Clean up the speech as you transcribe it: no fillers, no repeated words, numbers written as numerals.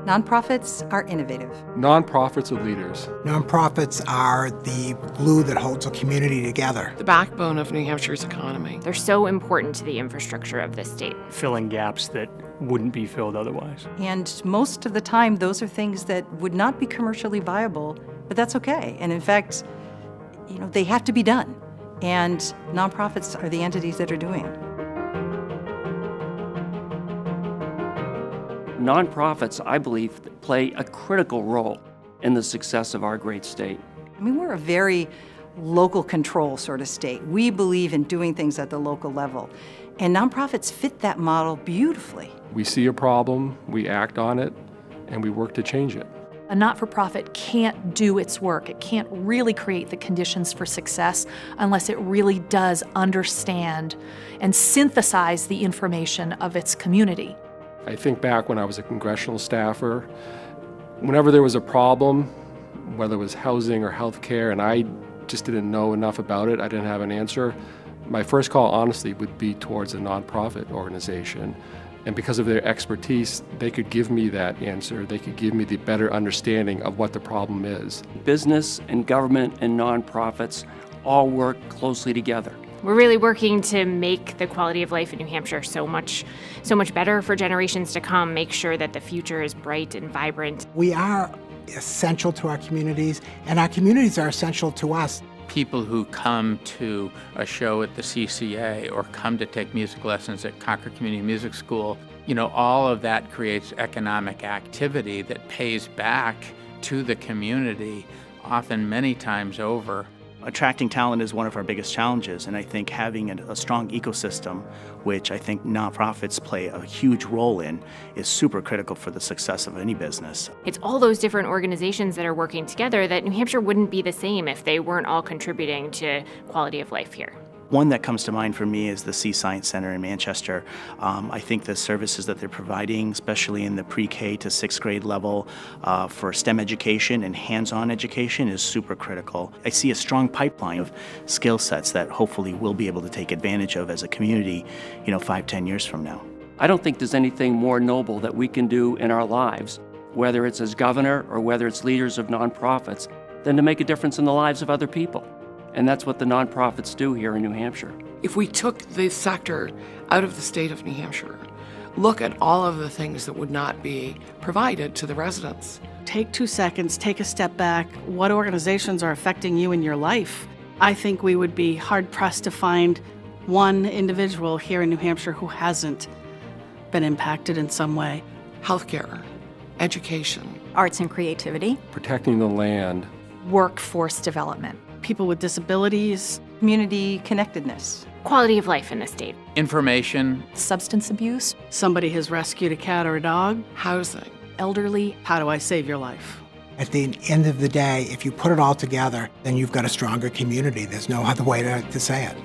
Nonprofits are innovative. Nonprofits are leaders. Nonprofits are the glue that holds a community together. The backbone of New Hampshire's economy. They're so important to the infrastructure of this state. Filling gaps that wouldn't be filled otherwise. And most of the time, those are things that would not be commercially viable, but that's okay. And in fact, they have to be done. And nonprofits are the entities that are doing it. Nonprofits, I believe, play a critical role in the success of our great state. We're a very local control sort of state. We believe in doing things at the local level. And nonprofits fit that model beautifully. We see a problem, we act on it, and we work to change it. A not-for-profit can't do its work. It can't really create the conditions for success unless it really does understand and synthesize the information of its community. I think back when I was a congressional staffer, whenever there was a problem, whether it was housing or healthcare, and I just didn't know enough about it, I didn't have an answer, my first call, honestly, would be towards a nonprofit organization. And because of their expertise, they could give me that answer. They could give me the better understanding of what the problem is. Business and government and nonprofits all work closely together. We're really working to make the quality of life in New Hampshire so much better for generations to come, make sure that the future is bright and vibrant. We are essential to our communities, and our communities are essential to us. People who come to a show at the CCA or come to take music lessons at Concord Community Music School, all of that creates economic activity that pays back to the community, often many times over. Attracting talent is one of our biggest challenges, and I think having a strong ecosystem, which I think nonprofits play a huge role in, is super critical for the success of any business. It's all those different organizations that are working together that New Hampshire wouldn't be the same if they weren't all contributing to quality of life here. One that comes to mind for me is the Sea Science Center in Manchester. I think the services that they're providing, especially in the pre-K to 6th grade level for STEM education and hands-on education, is super critical. I see a strong pipeline of skill sets that hopefully we'll be able to take advantage of as a community, 5-10 years from now. I don't think there's anything more noble that we can do in our lives, whether it's as governor or whether it's leaders of nonprofits, than to make a difference in the lives of other people. And that's what the nonprofits do here in New Hampshire. If we took the sector out of the state of New Hampshire, look at all of the things that would not be provided to the residents. Take 2 seconds, take a step back. What organizations are affecting you in your life? I think we would be hard-pressed to find one individual here in New Hampshire who hasn't been impacted in some way. Healthcare, education, Arts and creativity, Protecting the land. workforce development, People with disabilities, Community connectedness. Quality of life in the state. Information, substance abuse, somebody has rescued a cat or a dog. housing. elderly. How do I save your life? At the end of the day, if you put it all together, then you've got a stronger community. There's no other way to say it.